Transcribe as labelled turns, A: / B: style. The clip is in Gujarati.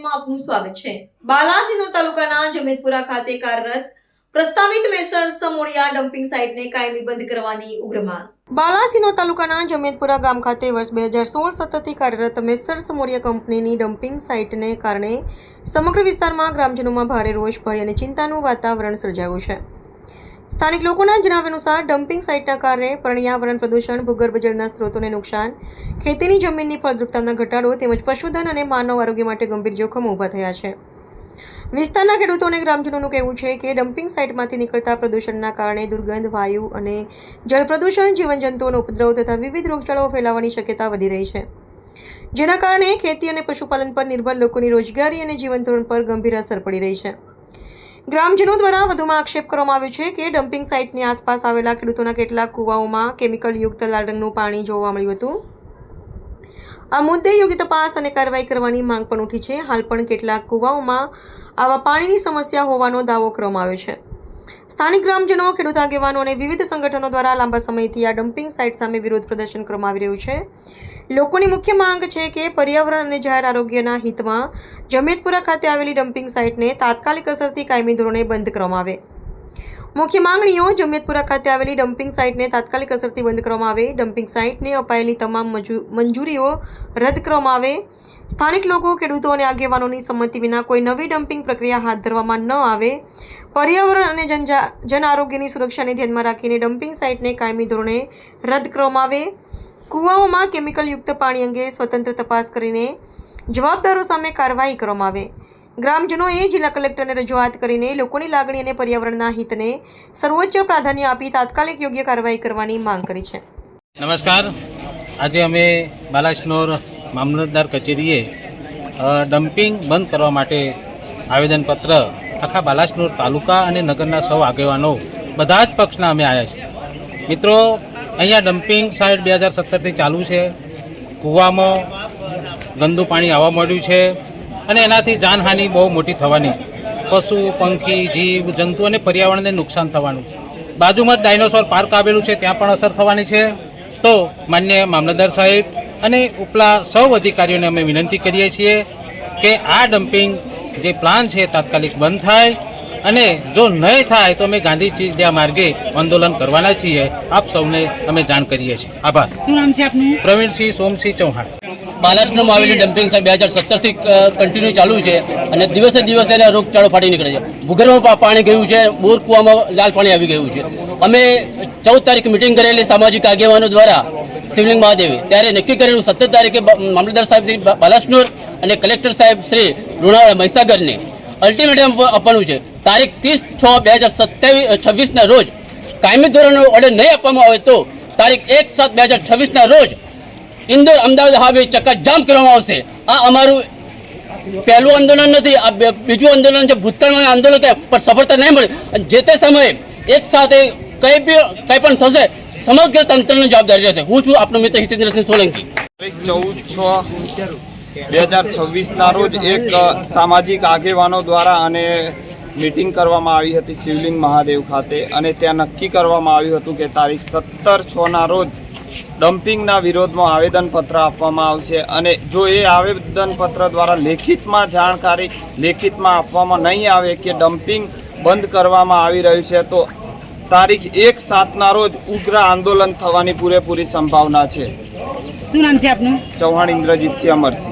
A: બુલેટિનમાં આપનું સ્વાગત છે। બાલાસિનોર તાલુકાના જમેતપુરા ખાતે કાર્યરત પ્રસ્તાવિત મેસર્સ સમોરિયા ડમ્પિંગ સાઇટને કાયમી બંધ કરવાની ઉગ્ર માંગ। બાલાસિનોર તાલુકાના જમેતપુરા ગામ ખાતે વર્ષ 2016-17થી કાર્યરત મેસર્સ સમોરિયા કંપનીની ડમ્પિંગ સાઇટને કારણે સમગ્ર વિસ્તારમાં ગ્રામજનોમાં ભારે રોષ, ભય અને ચિંતાનું વાતાવરણ સર્જાયું છે। સ્થાનિક લોકોના જણાવ્યા અનુસાર ડમ્પિંગ સાઇટના કારણે પર્યાવરણ પ્રદૂષણ, ભૂગર્ભ જળના સ્ત્રોતોને નુકસાન, ખેતીની જમીનની ફળદ્રુપતામાં ઘટાડો તેમજ પશુધન અને માનવ આરોગ્ય માટે ગંભીર જોખમો ઊભા થયા છે। વિસ્તારના ખેડૂતો અને ગ્રામજનોનું કહેવું છે કે ડમ્પિંગ સાઇટમાંથી નીકળતા પ્રદૂષણના કારણે દુર્ગંધ, વાયુ અને જળ પ્રદૂષણ, જીવજંતુઓનો ઉપદ્રવ તથા વિવિધ રોગચાળાઓ ફેલાવાની શક્યતા વધી રહી છે, જેના કારણે ખેતી અને પશુપાલન પર નિર્ભર લોકોની રોજગારી અને જીવન ધોરણ પર ગંભીર અસર પડી રહી છે। ગ્રામજનો દ્વારા વધુમાં આક્ષેપ કરવામાં આવ્યો છે કે ડમ્પિંગ સાઇટની આસપાસ આવેલા ખેડૂતોના કેટલાક કૂવાઓમાં કેમિકલયુક્ત લાલ રંગનું પાણી જોવા મળ્યું હતું। આ મુદ્દે યોગ્ય તપાસ અને કાર્યવાહી કરવાની માંગ પણ ઉઠી છે। હાલ પણ કેટલાક કૂવાઓમાં આવા પાણીની સમસ્યા હોવાનો દાવો કરવામાં આવ્યો છે। સ્થાનિક ગ્રામજનો, ખેડૂત આગેવાનો અને વિવિધ સંગઠનો દ્વારા લાંબા સમયથી આ ડમ્પિંગ સાઇટ સામે વિરોધ પ્રદર્શન કરવામાં આવી રહ્યું છે। લોકોની મુખ્ય માંગ છે કે પર્યાવરણ અને જાહેર આરોગ્યના હિતમાં જમેતપુરા ખાતે આવેલી ડમ્પિંગ સાઇટને તાત્કાલિક અસરથી કાયમી ધોરણે બંધ કરવામાં આવે। મુખ્ય માંગણીઓ: જમેતપુરા ખાતે આવેલી ડમ્પિંગ સાઇટને તાત્કાલિક અસરથી બંધ કરવામાં આવે, ડમ્પિંગ સાઇટને અપાયેલી તમામ મંજૂરીઓ રદ કરવામાં આવે, સ્થાનિક લોકો, ખેડૂતો અને આગેવાનોની સંમતિ વિના કોઈ નવી ડમ્પિંગ પ્રક્રિયા હાથ ધરવામાં ન આવે, પર્યાવરણ અને જન આરોગ્યની સુરક્ષાને ધ્યાનમાં રાખીને ડમ્પિંગ સાઇટને કાયમી ધોરણે રદ કરવામાં આવે, કૂવાઓમાં કેમિકલયુક્ત પાણી અંગે સ્વતંત્ર તપાસ કરીને જવાબદારો સામે કાર્યવાહી કરવામાં આવે। ગ્રામજનોએ જિલ્લા કલેક્ટરને રજૂઆત કરીને લોકોની લાગણી અને પર્યાવરણના હિતને સર્વોચ્ચ પ્રાધાન્ય આપી તાત્કાલિક યોગ્ય કાર્યવાહી કરવાની માંગ કરી છે।
B: નમસ્કાર, આજે અમે બાલાસિનોર મામલતદાર કચેરીએ ડમ્પિંગ બંધ કરવા માટે આવેદનપત્ર આખા બાલાસિનોર તાલુકા અને નગરના સૌ આગેવાનો બધા જ પક્ષના અમે આવ્યા છીએ। મિત્રો, અહીંયા ડમ્પિંગ સાઇટ 2017થી ચાલુ છે। કૂવામાં ગંદુ પાણી આવવા માંડ્યું છે અને એનાથી જાનહાનિ બહુ મોટી થવાની છે। પશુ, પંખી, જીવ જંતુ અને પર્યાવરણને નુકસાન થવાનું છે। બાજુમાં જ ડાયનોસોર પાર્ક આવેલું છે, ત્યાં પણ અસર થવાની છે। તો માન્ય મામલતદાર સાહેબ અને ઉપલા સૌ અધિકારીઓને અમે વિનંતી કરીએ છીએ કે આ ડમ્પિંગ જે પ્લાન છે તાત્કાલિક બંધ થાય અને જો નહીં થાય તો અમે ગાંધી ચિંધ્યા માર્ગે આંદોલન કરવાના છીએ। આપ સૌને અમે જાણ કરીએ છીએ। આભાર।
C: શું નામ છે આપનું?
B: પ્રવીણસિંહ સોમસિંહ ચૌહાણ।
D: બાલાસિનોરમાં આવેલી ડમ્પિંગ સાઇટ 2017થી કન્ટિન્યુ ચાલુ છે અને દિવસે દિવસે એને રોગચાળો ફાટી નીકળે છે। ભૂગર્ભમાં પાણી ગયું છે, બોર કૂવામાં લાલ પાણી આવી ગયું છે। અમે 14 તારીખે મિટિંગ કરેલી સામાજિક આગેવાનો દ્વારા શિવલિંગ મહાદેવી, ત્યારે નક્કી કરેલું 17 તારીખે મામલતદાર સાહેબ શ્રી બાલાસિનોર અને કલેક્ટર સાહેબ શ્રી લુણાવાડા મહીસાગરને અલ્ટિમેટમ આપવાનું છે। તારીખ 30/6/2026ના રોજ કાયમી ધોરણનો ઓર્ડર નહીં આપવામાં આવે તો તારીખ 1/7/2026ના રોજ ઇન્દોર અમદાવાદ હાઈવે ચક્કાજામ કરવામાં આવશે। આ અમારું પહેલું આંદોલન નથી, આ બીજું આંદોલન છે। ભૂતકાળમાં આંદોલન પણ સફળતા નહીં મળે અને જે તે સમયે એક સાથે કંઈ પણ થશે સમગ્ર તંત્રની જવાબદારી રહેશે। હું છું આપનો મિત્ર હિતેન્દ્રસિંહ સોલંકી।
E: 14/6/2026ના રોજ એક સામાજિક આગેવાનો દ્વારા અને મીટિંગ કરવામાં આવી હતી શિવલિંગ મહાદેવ ખાતે અને ત્યાં નક્કી કરવામાં આવ્યું હતું કે તારીખ 17/6ના રોજ ડમ્પિંગના વિરોધમાં આવેદનપત્ર આપવામાં આવશે અને જો એ આવેદનપત્ર દ્વારા લેખિતમાં જાણકારી લેખિતમાં આપવામાં નહીં આવે કે ડમ્પિંગ બંધ કરવામાં આવી રહ્યું છે તો તારીખ 1/7ના રોજ ઉગ્ર આંદોલન થવાની પૂરેપૂરી સંભાવના છે।
C: શું નામ છે આપનું?
E: ચૌહાણ ઇન્દ્રજીતસિંહ અમરસિંહ।